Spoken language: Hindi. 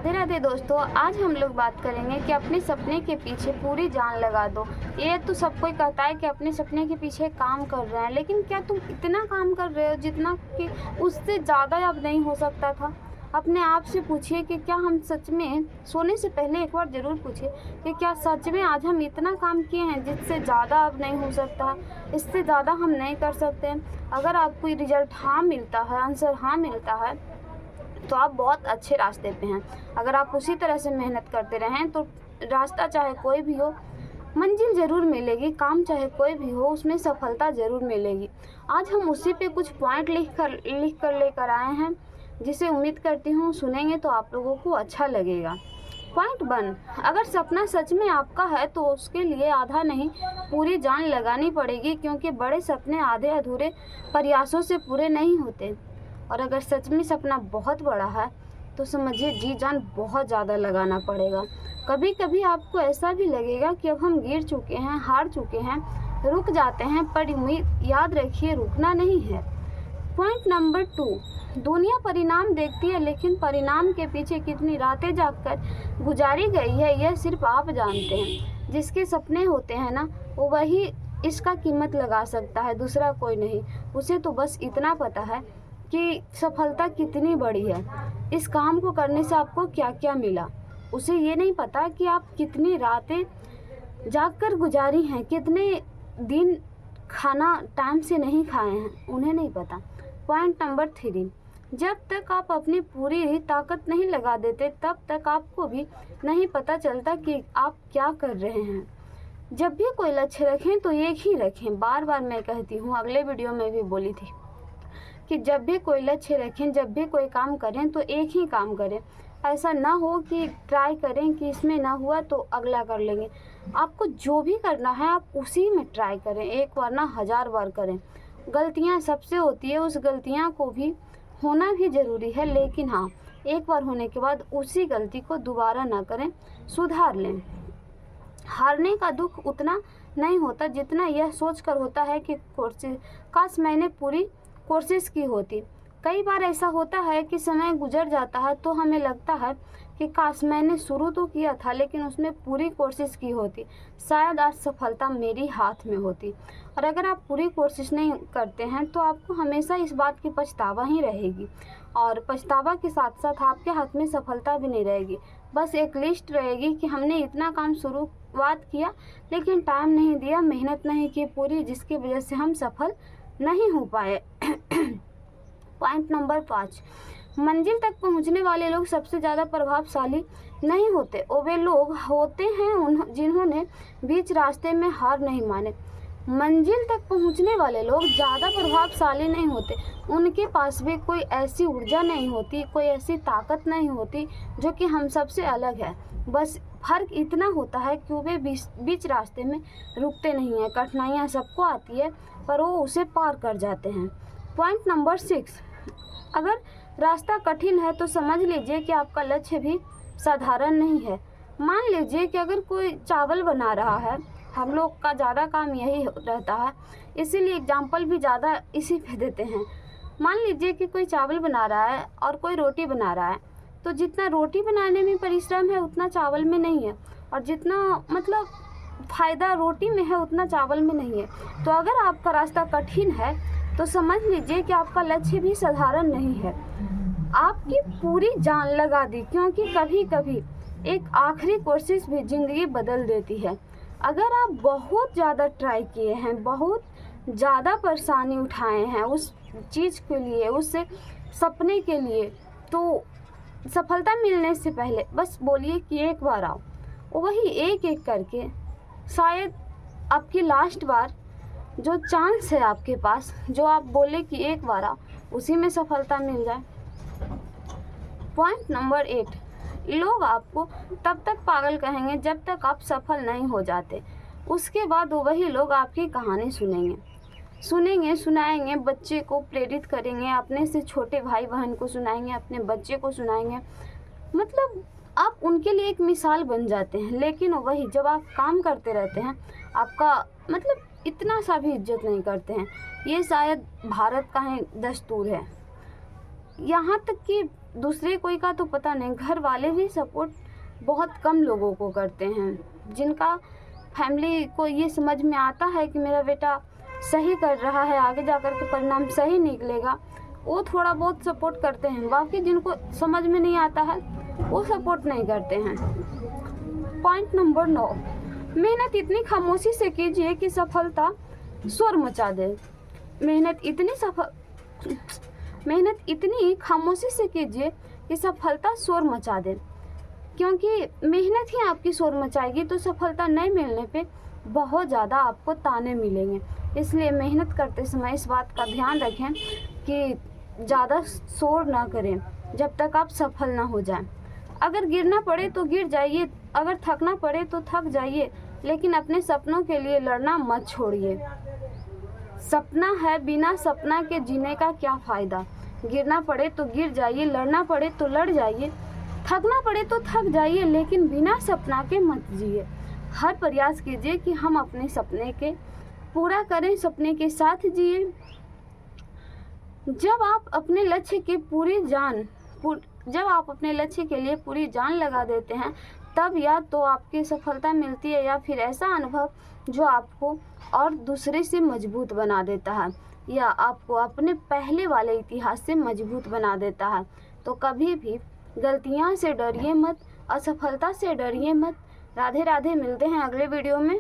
राधे राधे दोस्तों, आज हम लोग बात करेंगे कि अपने सपने के पीछे पूरी जान लगा दो। ये तो सब कोई कहता है कि अपने सपने के पीछे काम कर रहे हैं, लेकिन क्या तुम इतना काम कर रहे हो जितना कि उससे ज़्यादा अब नहीं हो सकता था? अपने आप से पूछिए कि क्या हम सच में, सोने से पहले एक बार ज़रूर पूछिए कि क्या सच में आज हम इतना काम किए हैं जिससे ज़्यादा अब नहीं हो सकता, इससे ज़्यादा हम नहीं कर सकते। अगर आपको रिजल्ट हाँ मिलता है, आंसर हाँ मिलता है, तो आप बहुत अच्छे रास्ते पे हैं। अगर आप उसी तरह से मेहनत करते रहें तो रास्ता चाहे कोई भी हो, मंजिल ज़रूर मिलेगी। काम चाहे कोई भी हो, उसमें सफलता ज़रूर मिलेगी। आज हम उसी पे कुछ पॉइंट लिख कर लेकर आए हैं, जिसे उम्मीद करती हूँ सुनेंगे तो आप लोगों को अच्छा लगेगा। पॉइंट 1, अगर सपना सच में आपका है तो उसके लिए आधा नहीं पूरी जान लगानी पड़ेगी, क्योंकि बड़े सपने आधे अधूरे प्रयासों से पूरे नहीं होते। और अगर सच में सपना बहुत बड़ा है तो समझिए जी जान बहुत ज़्यादा लगाना पड़ेगा। कभी कभी आपको ऐसा भी लगेगा कि अब हम गिर चुके हैं, हार चुके हैं, रुक जाते हैं, पर उम्मीद याद रखिए रुकना नहीं है। पॉइंट नंबर 2, दुनिया परिणाम देखती है, लेकिन परिणाम के पीछे कितनी रातें जागकर गुजारी गई है यह सिर्फ आप जानते हैं। जिसके सपने होते हैं ना, वो वही इसका कीमत लगा सकता है, दूसरा कोई नहीं। उसे तो बस इतना पता है कि सफलता कितनी बड़ी है, इस काम को करने से आपको क्या क्या मिला। उसे ये नहीं पता कि आप कितनी रातें जागकर गुजारी हैं, कितने दिन खाना टाइम से नहीं खाए हैं, उन्हें नहीं पता। पॉइंट नंबर 3, जब तक आप अपनी पूरी ताकत नहीं लगा देते तब तक आपको भी नहीं पता चलता कि आप क्या कर रहे हैं। जब भी कोई लक्ष्य रखें तो एक ही रखें। बार बार मैं कहती हूँ, अगले वीडियो में भी बोली थी कि जब भी कोई लक्ष्य रखें, जब भी कोई काम करें तो एक ही काम करें। ऐसा ना हो कि ट्राई करें कि इसमें ना हुआ तो अगला कर लेंगे। आपको जो भी करना है आप उसी में ट्राई करें, एक बार ना 1000 बार करें। गलतियां सबसे होती है, उस गलतियां को भी होना भी ज़रूरी है, लेकिन हाँ, एक बार होने के बाद उसी गलती को दोबारा ना करें, सुधार लें। हारने का दुख उतना नहीं होता जितना यह सोचकर होता है कि काश मैंने पूरी कोशिश की होती। कई बार ऐसा होता है कि समय गुजर जाता है तो हमें लगता है कि काश मैंने शुरू तो किया था, लेकिन उसमें पूरी कोशिश की होती, शायद आज सफलता मेरी हाथ में होती। और अगर आप पूरी कोशिश नहीं करते हैं तो आपको हमेशा इस बात की पछतावा ही रहेगी, और पछतावा के साथ साथ आपके हाथ में सफलता भी नहीं रहेगी। बस एक लिस्ट रहेगी कि हमने इतना काम शुरुआत किया, लेकिन टाइम नहीं दिया, मेहनत नहीं की पूरी, जिसकी वजह से हम सफल नहीं हो पाए। पॉइंट नंबर 5, मंजिल तक पहुंचने वाले लोग सबसे ज़्यादा प्रभावशाली नहीं होते, वो वे लोग होते हैं जिन्होंने बीच रास्ते में हार नहीं माने। मंजिल तक पहुंचने वाले लोग ज़्यादा प्रभावशाली नहीं होते, उनके पास भी कोई ऐसी ऊर्जा नहीं होती, कोई ऐसी ताकत नहीं होती जो कि हम सबसे अलग है। बस फर्क इतना होता है कि वे बीच रास्ते में रुकते नहीं हैं। कठिनाइयाँ सबको आती है, पर वो उसे पार कर जाते हैं। पॉइंट नंबर 6, अगर रास्ता कठिन है तो समझ लीजिए कि आपका लक्ष्य भी साधारण नहीं है। मान लीजिए कि अगर कोई चावल बना रहा है, हम लोग का ज़्यादा काम यही रहता है, इसीलिए एग्जाम्पल भी ज़्यादा इसी पे देते हैं। मान लीजिए कि कोई चावल बना रहा है और कोई रोटी बना रहा है, तो जितना रोटी बनाने में परिश्रम है उतना चावल में नहीं है, और जितना मतलब फ़ायदा रोटी में है उतना चावल में नहीं है। तो अगर आपका रास्ता कठिन है तो समझ लीजिए कि आपका लक्ष्य भी साधारण नहीं है। आपकी पूरी जान लगा दी, क्योंकि कभी कभी एक आखिरी कोशिश भी ज़िंदगी बदल देती है। अगर आप बहुत ज़्यादा ट्राई किए हैं, बहुत ज़्यादा परेशानी उठाए हैं उस चीज़ के लिए, उस सपने के लिए, तो सफलता मिलने से पहले बस बोलिए कि एक बार आओ। वही एक एक करके शायद आपकी लास्ट बार जो चांस है आपके पास, जो आप बोले कि एक बार आओ, उसी में सफलता मिल जाए। पॉइंट नंबर 8, लोग आपको तब तक पागल कहेंगे जब तक आप सफल नहीं हो जाते। उसके बाद वही लोग आपकी कहानी सुनाएंगे, बच्चे को प्रेरित करेंगे, अपने से छोटे भाई बहन को सुनाएंगे, अपने बच्चे को सुनाएंगे। मतलब आप उनके लिए एक मिसाल बन जाते हैं। लेकिन वही जब आप काम करते रहते हैं, आपका मतलब इतना सा भी इज्जत नहीं करते हैं। ये शायद भारत का ही दस्तूर है। यहाँ तक कि दूसरे कोई का तो पता नहीं, घर वाले भी सपोर्ट बहुत कम लोगों को करते हैं। जिनका फैमिली को ये समझ में आता है कि मेरा बेटा सही कर रहा है, आगे जाकर के परिणाम सही निकलेगा, वो थोड़ा बहुत सपोर्ट करते हैं। बाकी जिनको समझ में नहीं आता है वो सपोर्ट नहीं करते हैं। पॉइंट नंबर 9, मेहनत इतनी खामोशी से कीजिए कि सफलता शोर मचा दे। मेहनत इतनी खामोशी से कीजिए कि सफलता शोर मचा दे, क्योंकि मेहनत ही आपकी शोर मचाएगी तो सफलता नहीं मिलने पे बहुत ज़्यादा आपको ताने मिलेंगे। इसलिए मेहनत करते समय इस बात का ध्यान रखें कि ज़्यादा शोर ना करें जब तक आप सफल ना हो जाएं। अगर गिरना पड़े तो गिर जाइए, अगर थकना पड़े तो थक जाइए, लेकिन अपने सपनों के लिए लड़ना मत छोड़िए। सपना है, बिना सपना के जीने का क्या फ़ायदा। गिरना पड़े तो गिर जाइए, लड़ना पड़े तो लड़ जाइए, थकना पड़े तो थक जाइए, लेकिन बिना सपना के मत जिए। हर प्रयास कीजिए कि हम अपने सपने के पूरा करें, सपने के साथ जिए। जब आप अपने लक्ष्य के लिए पूरी जान लगा देते हैं, तब या तो आपकी सफलता मिलती है या फिर ऐसा अनुभव जो आपको और दूसरे से मजबूत बना देता है, या आपको अपने पहले वाले इतिहास से मजबूत बना देता है। तो कभी भी गलतियां से डरिए मत, असफलता से डरिए मत। राधे राधे, मिलते हैं अगले वीडियो में।